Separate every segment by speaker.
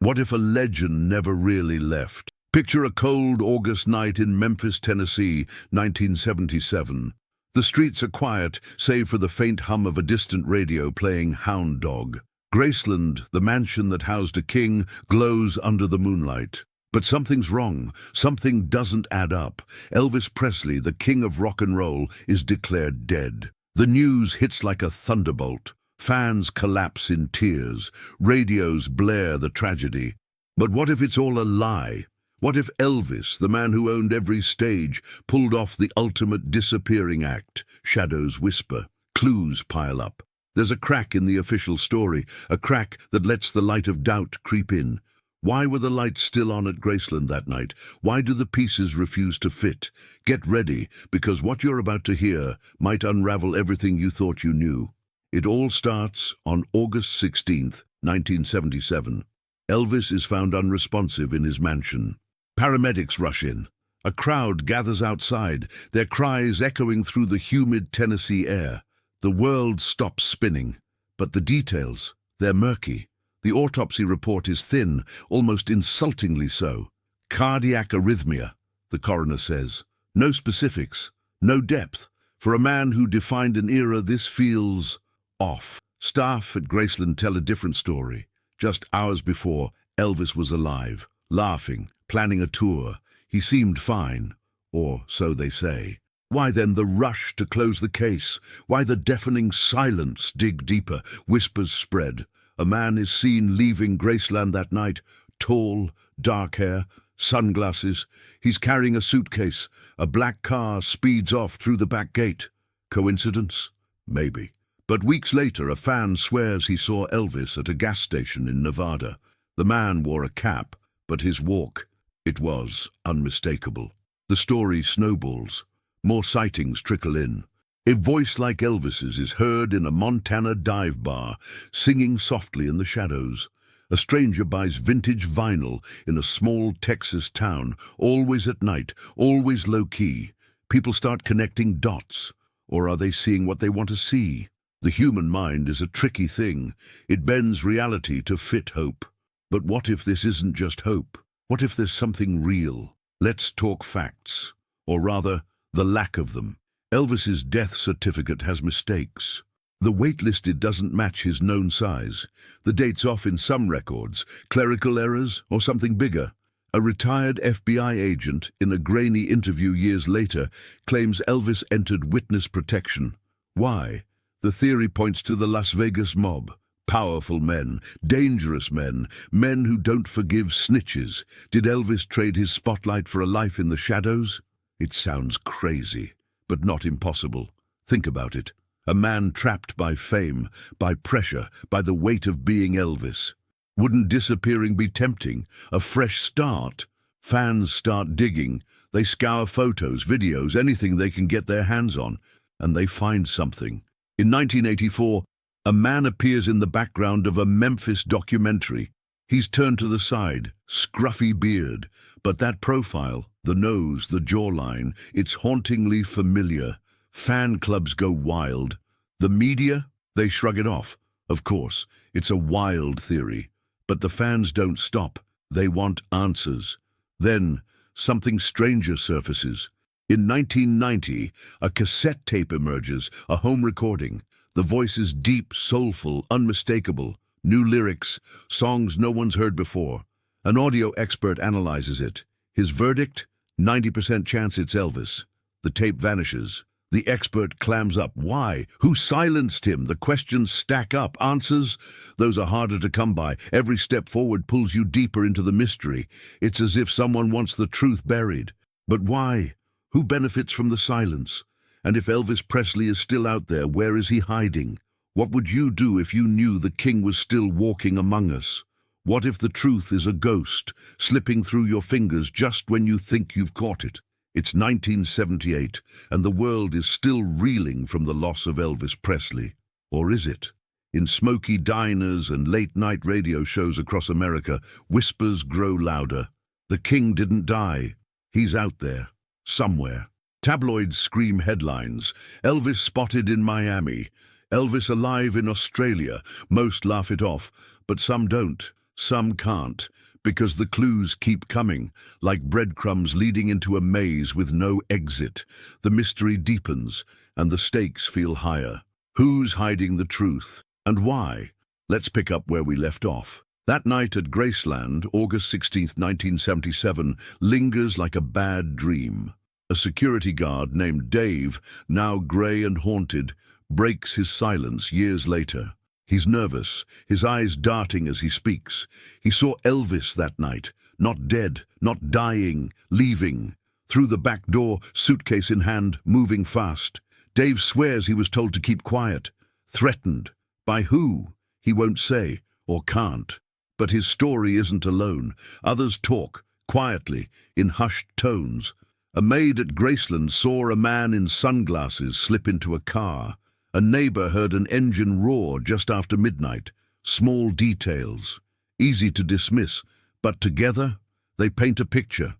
Speaker 1: What if a legend never really left? Picture a cold August night in Memphis, Tennessee, 1977. The streets are quiet, save for the faint hum of a distant radio playing Hound Dog. Graceland, the mansion that housed a king, glows under the moonlight. But something's wrong. Something doesn't add up. Elvis Presley, the king of rock and roll, is declared dead. The news hits like a thunderbolt. Fans collapse in tears. Radios blare the tragedy. But what if it's all a lie? What if Elvis, the man who owned every stage, pulled off the ultimate disappearing act? Shadows whisper. Clues pile up. There's a crack in the official story, a crack that lets the light of doubt creep in. Why were the lights still on at Graceland that night? Why do the pieces refuse to fit? Get ready, because what you're about to hear might unravel everything you thought you knew. It all starts on August 16th, 1977. Elvis is found unresponsive in his mansion. Paramedics rush in. A crowd gathers outside, their cries echoing through the humid Tennessee air. The world stops spinning, but the details, they're murky. The autopsy report is thin, almost insultingly so. Cardiac arrhythmia, the coroner says. No specifics, no depth. For a man who defined an era, this feels off. Staff at Graceland tell a different story. Just hours before, Elvis was alive, laughing, planning a tour. He seemed fine, or so they say. Why then the rush to close the case? Why the deafening silence dig deeper? Whispers spread. A man is seen leaving Graceland that night, tall, dark hair, sunglasses. He's carrying a suitcase. A black car speeds off through the back gate. Coincidence? Maybe. But weeks later, a fan swears he saw Elvis at a gas station in Nevada. The man wore a cap, but his walk, it was unmistakable. The story snowballs. More sightings trickle in. A voice like Elvis's is heard in a Montana dive bar, singing softly in the shadows. A stranger buys vintage vinyl in a small Texas town, always at night, always low-key. People start connecting dots. Or are they seeing what they want to see? The human mind is a tricky thing. It bends reality to fit hope. But what if this isn't just hope? What if there's something real? Let's talk facts. Or rather, the lack of them. Elvis's death certificate has mistakes. The weight listed doesn't match his known size. The date's off in some records, clerical errors, or something bigger. A retired FBI agent, in a grainy interview years later, claims Elvis entered witness protection. Why? The theory points to the Las Vegas mob. Powerful men, dangerous men, men who don't forgive snitches. Did Elvis trade his spotlight for a life in the shadows? It sounds crazy, but not impossible. Think about it. A man trapped by fame, by pressure, by the weight of being Elvis. Wouldn't disappearing be tempting? A fresh start? Fans start digging. They scour photos, videos, anything they can get their hands on, and they find something. In 1984, a man appears in the background of a Memphis documentary. He's turned to the side, scruffy beard, but that profile, the nose, the jawline, it's hauntingly familiar. Fan clubs go wild. The media, they shrug it off. Of course, it's a wild theory. But the fans don't stop. They want answers. Then, something stranger surfaces. In 1990, a cassette tape emerges, a home recording. The voice is deep, soulful, unmistakable. New lyrics, songs no one's heard before. An audio expert analyzes it. His verdict? 90% chance it's Elvis. The tape vanishes. The expert clams up. Why? Who silenced him? The questions stack up. Answers? Those are harder to come by. Every step forward pulls you deeper into the mystery. It's as if someone wants the truth buried. But why? Who benefits from the silence? And if Elvis Presley is still out there, where is he hiding? What would you do if you knew the king was still walking among us? What if the truth is a ghost, slipping through your fingers just when you think you've caught it? It's 1978, and the world is still reeling from the loss of Elvis Presley. Or is it? In smoky diners and late-night radio shows across America, whispers grow louder. The king didn't die. He's out there, somewhere. Tabloids scream headlines. Elvis spotted in Miami. Elvis alive in Australia. Most laugh it off, but some don't. Some can't, because the clues keep coming, like breadcrumbs leading into a maze with no exit. The mystery deepens, and the stakes feel higher. Who's hiding the truth? And why? Let's pick up where we left off. That night at Graceland, August 16th, 1977, lingers like a bad dream. A security guard named Dave, now grey and haunted, breaks his silence years later. He's nervous, his eyes darting as he speaks. He saw Elvis that night, not dead, not dying, leaving. Through the back door, suitcase in hand, moving fast. Dave swears he was told to keep quiet. Threatened. By who? He won't say, or can't. But his story isn't alone. Others talk, quietly, in hushed tones. A maid at Graceland saw a man in sunglasses slip into a car. A neighbor heard an engine roar just after midnight. Small details, easy to dismiss, but together they paint a picture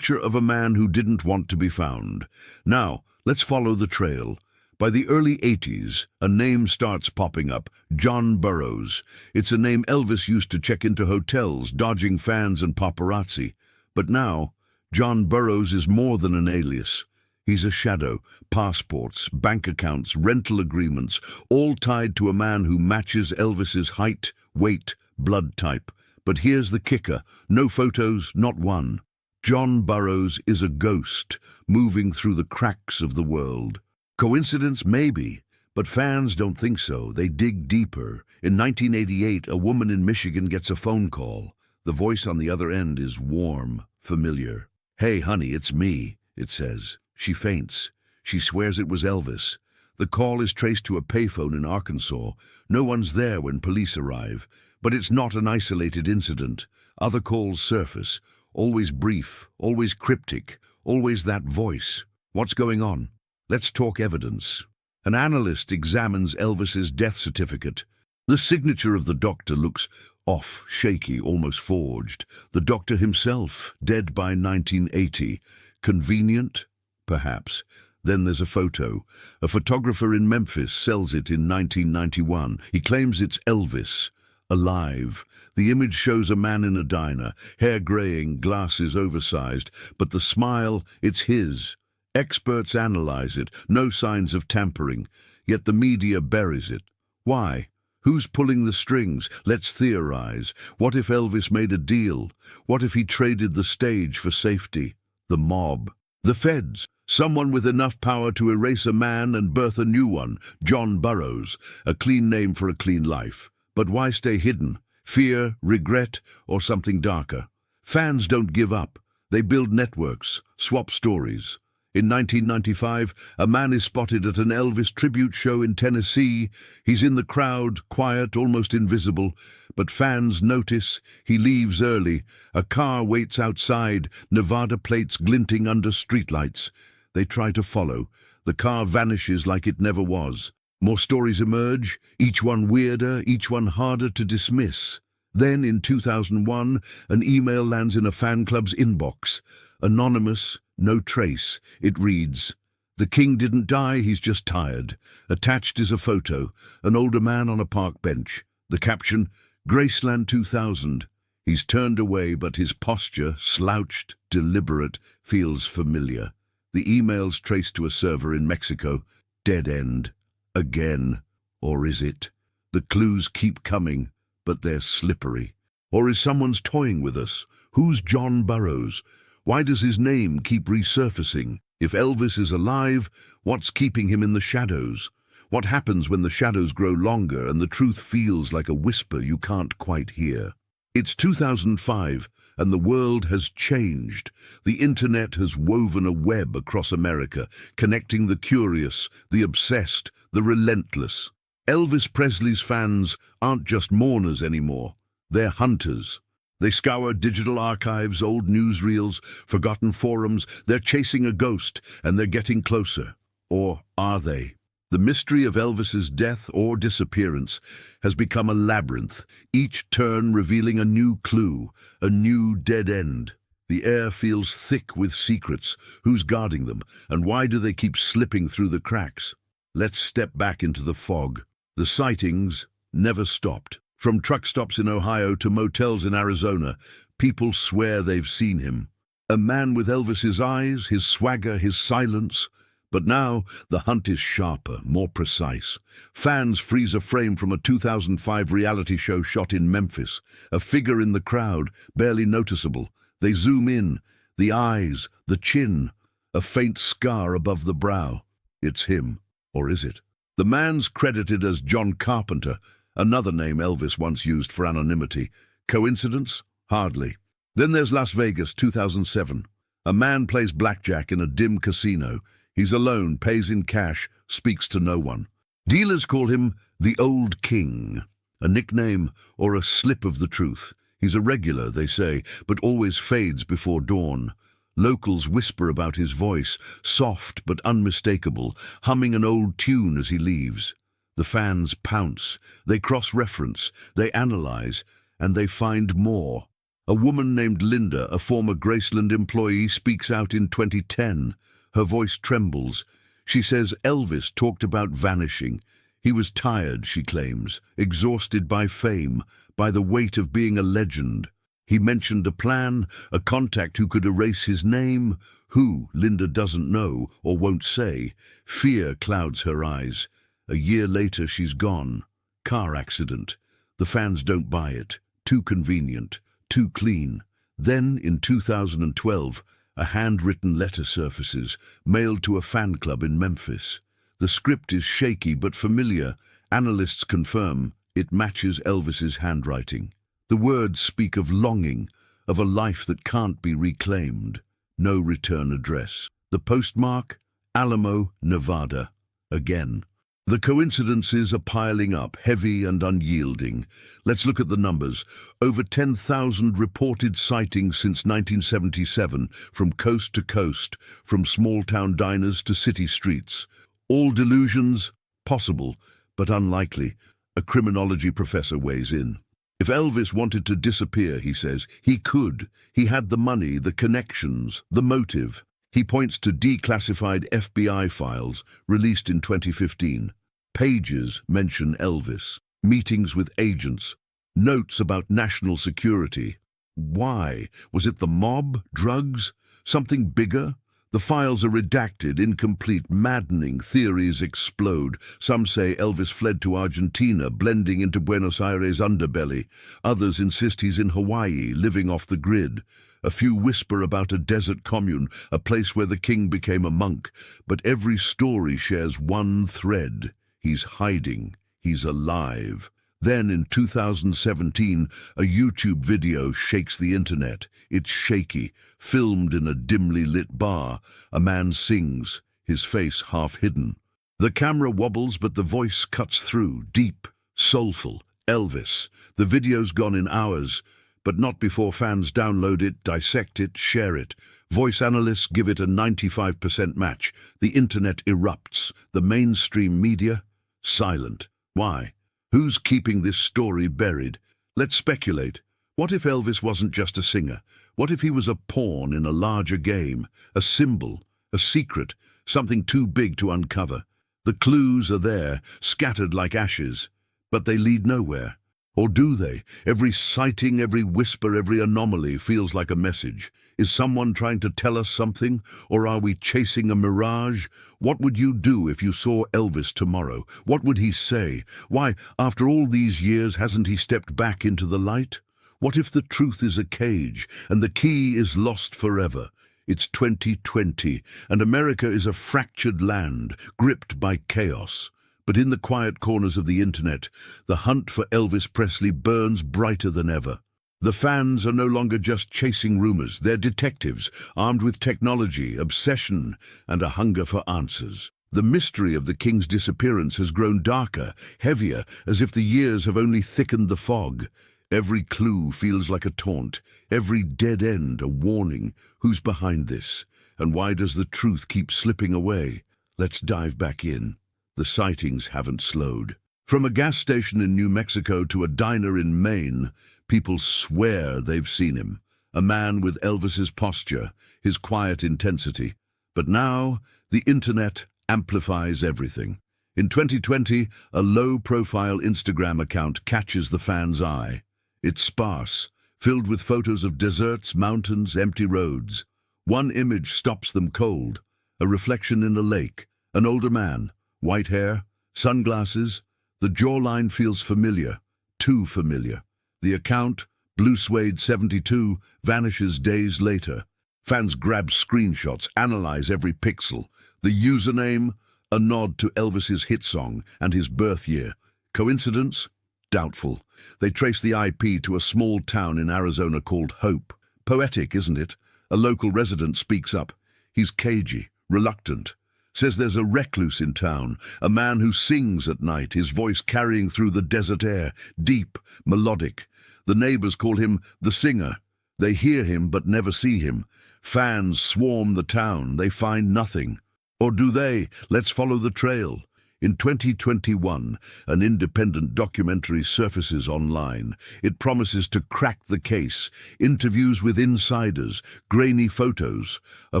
Speaker 1: of a man who didn't want to be found. Now, let's follow the trail. By the early 80s, a name starts popping up, John Burroughs. It's a name Elvis used to check into hotels, dodging fans and paparazzi. But now, John Burroughs is more than an alias. He's a shadow, passports, bank accounts, rental agreements, all tied to a man who matches Elvis's height, weight, blood type. But here's the kicker, no photos, not one. John Burroughs is a ghost, moving through the cracks of the world. Coincidence? Maybe, but fans don't think so. They dig deeper. In 1988, a woman in Michigan gets a phone call. The voice on the other end is warm, familiar. "Hey, honey, it's me," it says. She faints. She swears it was Elvis. The call is traced to a payphone in Arkansas. No one's there when police arrive. But it's not an isolated incident. Other calls surface. Always brief, always cryptic, always that voice. What's going on? Let's talk evidence. An analyst examines Elvis's death certificate. The signature of the doctor looks off, shaky, almost forged. The doctor himself, dead by 1980. Convenient? Perhaps. Then there's a photo. A photographer in Memphis sells it in 1991. He claims it's Elvis, alive. The image shows a man in a diner, hair graying, glasses oversized, but the smile, it's his. Experts analyze it, no signs of tampering, yet the media buries it. Why? Who's pulling the strings? Let's theorize. What if Elvis made a deal? What if he traded the stage for safety? The mob. The feds. Someone with enough power to erase a man and birth a new one. John Burroughs. A clean name for a clean life. But why stay hidden? Fear, regret, or something darker? Fans don't give up. They build networks, swap stories. In 1995, a man is spotted at an Elvis tribute show in Tennessee. He's in the crowd, quiet, almost invisible. But fans notice. He leaves early. A car waits outside, Nevada plates glinting under streetlights. They try to follow. The car vanishes like it never was. More stories emerge, each one weirder, each one harder to dismiss. Then, in 2001, an email lands in a fan club's inbox. Anonymous, no trace. It reads, "The king didn't die, he's just tired." Attached is a photo, an older man on a park bench. The caption, "Graceland 2000. He's turned away, but his posture, slouched, deliberate, feels familiar." The email's traced to a server in Mexico. Dead end. Again. Or is it? The clues keep coming, but they're slippery. Or is someone's toying with us? Who's John Burroughs? Why does his name keep resurfacing? If Elvis is alive, what's keeping him in the shadows? What happens when the shadows grow longer and the truth feels like a whisper you can't quite hear? It's 2005, and the world has changed. The internet has woven a web across America, connecting the curious, the obsessed, the relentless. Elvis Presley's fans aren't just mourners anymore. They're hunters. They scour digital archives, old newsreels, forgotten forums. They're chasing a ghost, and they're getting closer. Or are they? The mystery of Elvis's death or disappearance has become a labyrinth, each turn revealing a new clue, a new dead end. The air feels thick with secrets. Who's guarding them, and why do they keep slipping through the cracks? Let's step back into the fog. The sightings never stopped. From truck stops in Ohio to motels in Arizona, people swear they've seen him. A man with Elvis's eyes, his swagger, his silence. But now, the hunt is sharper, more precise. Fans freeze a frame from a 2005 reality show shot in Memphis. A figure in the crowd, barely noticeable. They zoom in. The eyes, the chin, a faint scar above the brow. It's him. Or is it? The man's credited as John Carpenter, another name Elvis once used for anonymity. Coincidence? Hardly. Then there's Las Vegas, 2007. A man plays blackjack in a dim casino. He's alone, pays in cash, speaks to no one. Dealers call him the Old King, a nickname or a slip of the truth. He's a regular, they say, but always fades before dawn. Locals whisper about his voice, soft but unmistakable, humming an old tune as he leaves. The fans pounce, they cross-reference, they analyze, and they find more. A woman named Linda, a former Graceland employee, speaks out in 2010. Her voice trembles. She says Elvis talked about vanishing. He was tired, she claims, exhausted by fame, by the weight of being a legend. He mentioned a plan, a contact who could erase his name. Who, Linda doesn't know or won't say. Fear clouds her eyes. A year later, she's gone. Car accident. The fans don't buy it. Too convenient. Too clean. Then, in 2012, a handwritten letter surfaces, mailed to a fan club in Memphis. The script is shaky but familiar. Analysts confirm it matches Elvis's handwriting. The words speak of longing, of a life that can't be reclaimed. No return address. The postmark? Alamo, Nevada. Again. The coincidences are piling up, heavy and unyielding. Let's look at the numbers. Over 10,000 reported sightings since 1977, from coast to coast, from small-town diners to city streets. All delusions? Possible, but unlikely. A criminology professor weighs in. If Elvis wanted to disappear, he says, he could. He had the money, the connections, the motive. He points to declassified FBI files released in 2015. Pages mention Elvis. Meetings with agents. Notes about national security. Why? Was it the mob? Drugs? Something bigger? The files are redacted, incomplete, maddening. Theories explode. Some say Elvis fled to Argentina, blending into Buenos Aires' underbelly. Others insist he's in Hawaii, living off the grid. A few whisper about a desert commune, a place where the king became a monk. But every story shares one thread. He's hiding. He's alive. Then, in 2017, a YouTube video shakes the internet. It's shaky, filmed in a dimly lit bar. A man sings, his face half hidden. The camera wobbles, but the voice cuts through, deep, soulful. Elvis. The video's gone in hours, but not before fans download it, dissect it, share it. Voice analysts give it a 95% match. The internet erupts. The mainstream media? Silent. Why? Who's keeping this story buried? Let's speculate. What if Elvis wasn't just a singer? What if he was a pawn in a larger game? A symbol, a secret, something too big to uncover? The clues are there, scattered like ashes, but they lead nowhere. Or do they? Every sighting, every whisper, every anomaly feels like a message. Is someone trying to tell us something? Or are we chasing a mirage? What would you do if you saw Elvis tomorrow? What would he say? Why, after all these years, hasn't he stepped back into the light? What if the truth is a cage, and the key is lost forever? It's 2020, and America is a fractured land, gripped by chaos. But in the quiet corners of the internet, the hunt for Elvis Presley burns brighter than ever. The fans are no longer just chasing rumors. They're detectives, armed with technology, obsession, and a hunger for answers. The mystery of the king's disappearance has grown darker, heavier, as if the years have only thickened the fog. Every clue feels like a taunt, every dead end a warning. Who's behind this? And why does the truth keep slipping away? Let's dive back in. The sightings haven't slowed. From a gas station in New Mexico to a diner in Maine, people swear they've seen him. A man with Elvis's posture, his quiet intensity. But now, the internet amplifies everything. In 2020, a low-profile Instagram account catches the fan's eye. It's sparse, filled with photos of deserts, mountains, empty roads. One image stops them cold, a reflection in a lake, an older man, white hair, sunglasses. The jawline feels familiar, too familiar. The account, Blue Suede 72, vanishes days later. Fans grab screenshots, analyze every pixel. The username, a nod to Elvis's hit song and his birth year. Coincidence? Doubtful. They trace the IP to a small town in Arizona called Hope. Poetic, isn't it? A local resident speaks up. He's cagey, reluctant. Says there's a recluse in town, a man who sings at night, his voice carrying through the desert air, deep, melodic. The neighbors call him the singer. They hear him but never see him. Fans swarm the town. They find nothing. Or do they? Let's follow the trail. In 2021, an independent documentary surfaces online. It promises to crack the case. Interviews with insiders, grainy photos. A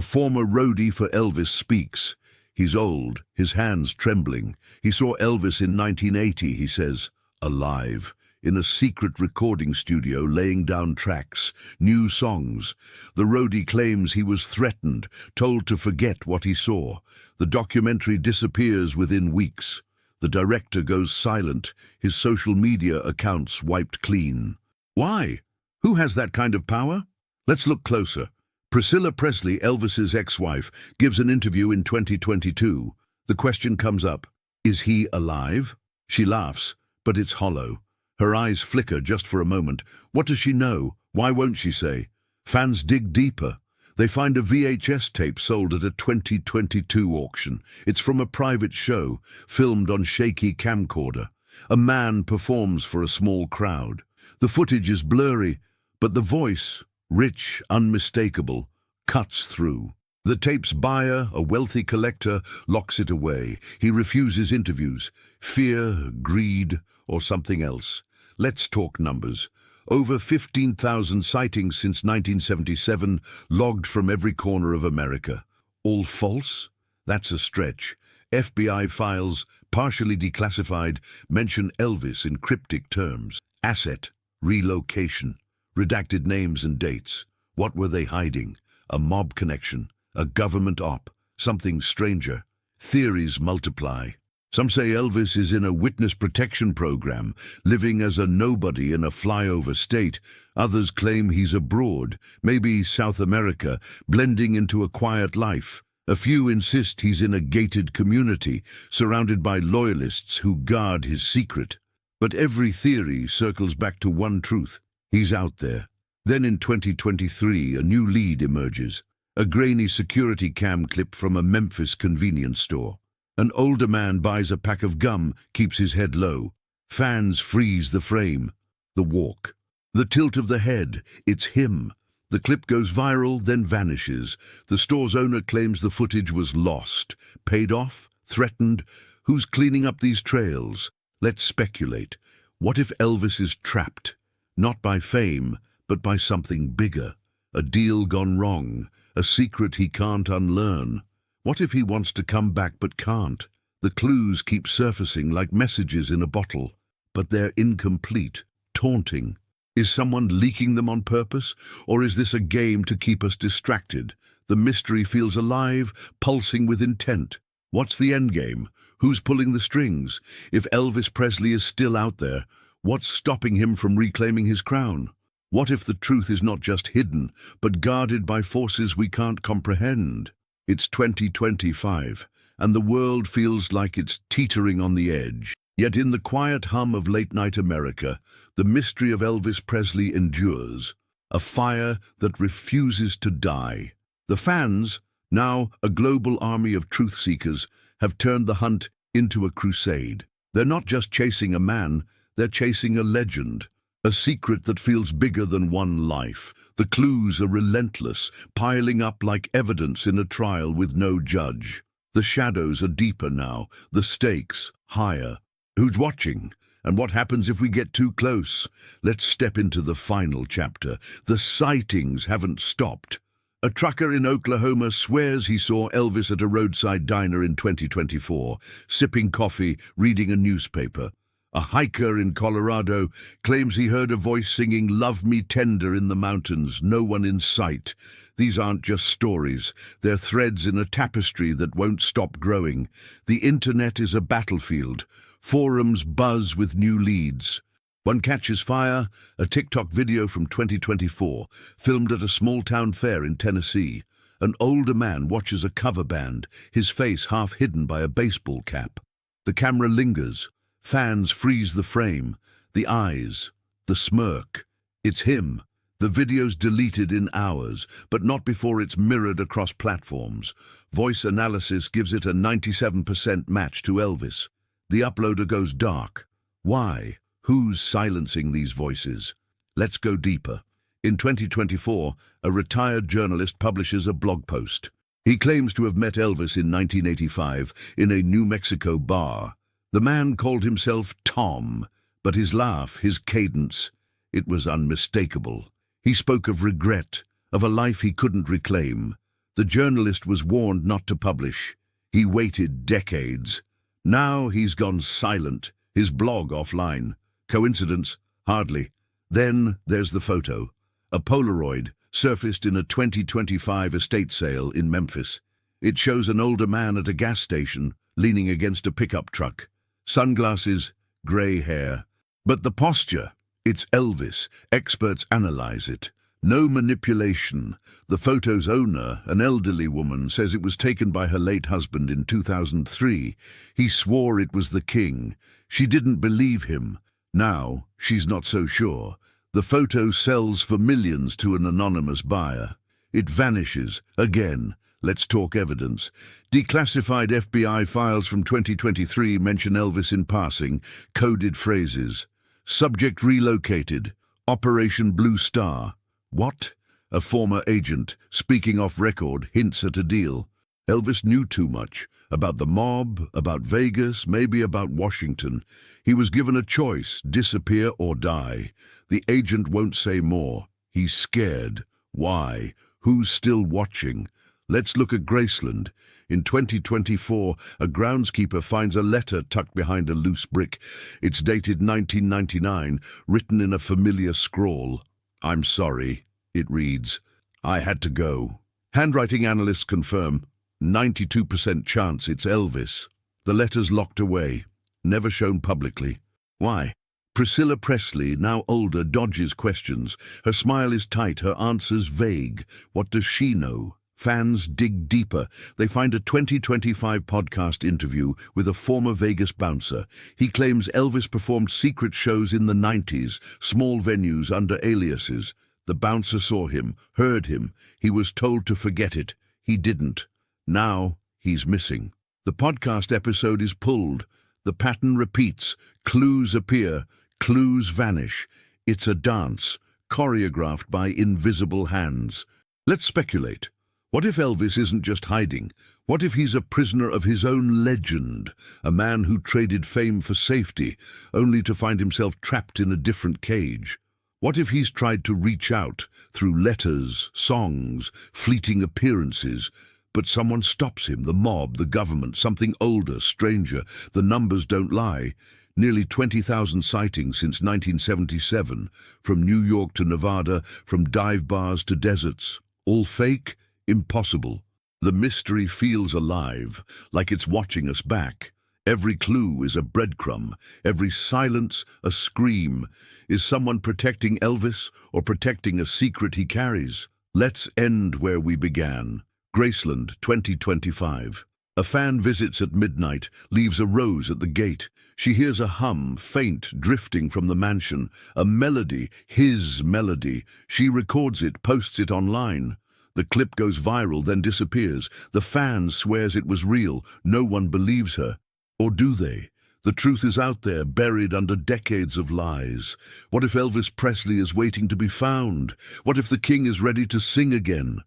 Speaker 1: former roadie for Elvis speaks. He's old, his hands trembling. He saw Elvis in 1980, he says, alive, in a secret recording studio laying down tracks, new songs. The roadie claims he was threatened, told to forget what he saw. The documentary disappears within weeks. The director goes silent, his social media accounts wiped clean. Why? Who has that kind of power? Let's look closer. Priscilla Presley, Elvis's ex-wife, gives an interview in 2022. The question comes up, is he alive? She laughs, but it's hollow. Her eyes flicker just for a moment. What does she know? Why won't she say? Fans dig deeper. They find a VHS tape sold at a 2022 auction. It's from a private show, filmed on shaky camcorder. A man performs for a small crowd. The footage is blurry, but the voice, rich, unmistakable, cuts through. The tape's buyer, a wealthy collector, locks it away. He refuses interviews. Fear, greed, or something else. Let's talk numbers. Over 15,000 sightings since 1977, logged from every corner of America. All false? That's a stretch. FBI files, partially declassified, mention Elvis in cryptic terms. Asset, relocation, redacted names and dates. What were they hiding? A mob connection, a government op, something stranger. Theories multiply. Some say Elvis is in a witness protection program, living as a nobody in a flyover state. Others claim he's abroad, maybe South America, blending into a quiet life. A few insist he's in a gated community, surrounded by loyalists who guard his secret. But every theory circles back to one truth. He's out there. Then in 2023, a new lead emerges. A grainy security cam clip from a Memphis convenience store. An older man buys a pack of gum, keeps his head low. Fans freeze the frame. The walk. The tilt of the head. It's him. The clip goes viral, then vanishes. The store's owner claims the footage was lost. Paid off? Threatened? Who's cleaning up these trails? Let's speculate. What if Elvis is trapped? Not by fame, but by something bigger. A deal gone wrong. A secret he can't unlearn. What if he wants to come back but can't? The clues keep surfacing like messages in a bottle, but they're incomplete, taunting. Is someone leaking them on purpose, or is this a game to keep us distracted? The mystery feels alive, pulsing with intent. What's the endgame? Who's pulling the strings? If Elvis Presley is still out there, what's stopping him from reclaiming his crown? What if the truth is not just hidden, but guarded by forces we can't comprehend? It's 2025, and the world feels like it's teetering on the edge. Yet in the quiet hum of late-night America, the mystery of Elvis Presley endures, a fire that refuses to die. The fans, now a global army of truth-seekers, have turned the hunt into a crusade. They're not just chasing a man, they're chasing a legend, a secret that feels bigger than one life. The clues are relentless, piling up like evidence in a trial with no judge. The shadows are deeper now, the stakes higher. Who's watching? And what happens if we get too close? Let's step into the final chapter. The sightings haven't stopped. A trucker in Oklahoma swears he saw Elvis at a roadside diner in 2024, sipping coffee, reading a newspaper. A hiker in Colorado claims he heard a voice singing "Love Me Tender" in the mountains, no one in sight. These aren't just stories, they're threads in a tapestry that won't stop growing. The internet is a battlefield. Forums buzz with new leads. One catches fire, a TikTok video from 2024, filmed at a small-town fair in Tennessee. An older man watches a cover band, his face half hidden by a baseball cap. The camera lingers. Fans freeze the frame, the eyes, the smirk. It's him. The video's deleted in hours, but not before it's mirrored across platforms. Voice analysis gives it a 97% match to Elvis. The uploader goes dark. Why? Who's silencing these voices? Let's go deeper. In 2024, a retired journalist publishes a blog post. He claims to have met Elvis in 1985 in a New Mexico bar. The man called himself Tom, but his laugh, his cadence, it was unmistakable. He spoke of regret, of a life he couldn't reclaim. The journalist was warned not to publish. He waited decades. Now he's gone silent, his blog offline. Coincidence? Hardly. Then there's the photo. A Polaroid surfaced in a 2025 estate sale in Memphis. It shows an older man at a gas station, leaning against a pickup truck. Sunglasses, grey hair. But the posture, it's Elvis. Experts analyze it. No manipulation. The photo's owner, an elderly woman, says it was taken by her late husband in 2003. He swore it was the king. She didn't believe him. Now, she's not so sure. The photo sells for millions to an anonymous buyer. It vanishes, again. Let's talk evidence. Declassified FBI files from 2023 mention Elvis in passing, coded phrases. Subject relocated. Operation Blue Star. What? A former agent, speaking off record, hints at a deal. Elvis knew too much. About the mob, about Vegas, maybe about Washington. He was given a choice, disappear or die. The agent won't say more. He's scared. Why? Who's still watching? Let's look at Graceland. In 2024, a groundskeeper finds a letter tucked behind a loose brick. It's dated 1999, written in a familiar scrawl. "I'm sorry," it reads. "I had to go." Handwriting analysts confirm 92% chance it's Elvis. The letter's locked away, never shown publicly. Why? Priscilla Presley, now older, dodges questions. Her smile is tight, her answers vague. What does she know? Fans dig deeper. They find a 2025 podcast interview with a former Vegas bouncer. He claims Elvis performed secret shows in the 90s, small venues under aliases. The bouncer saw him, heard him. He was told to forget it. He didn't. Now he's missing. The podcast episode is pulled. The pattern repeats. Clues appear. Clues vanish. It's a dance, choreographed by invisible hands. Let's speculate. What if Elvis isn't just hiding? What if he's a prisoner of his own legend, a man who traded fame for safety, only to find himself trapped in a different cage? What if he's tried to reach out through letters, songs, fleeting appearances, but someone stops him, the mob, the government, something older, stranger? The numbers don't lie. Nearly 20,000 sightings since 1977, from New York to Nevada, from dive bars to deserts. All fake? Impossible. The mystery feels alive, like it's watching us back. Every clue is a breadcrumb, every silence a scream. Is someone protecting Elvis or protecting a secret he carries? Let's end where we began. Graceland, 2025. A fan visits at midnight, leaves a rose at the gate. She hears a hum, faint, drifting from the mansion. A melody, his melody. She records it, posts it online. The clip goes viral, then disappears. The fan swears it was real. No one believes her. Or do they? The truth is out there, buried under decades of lies. What if Elvis Presley is waiting to be found? What if the king is ready to sing again?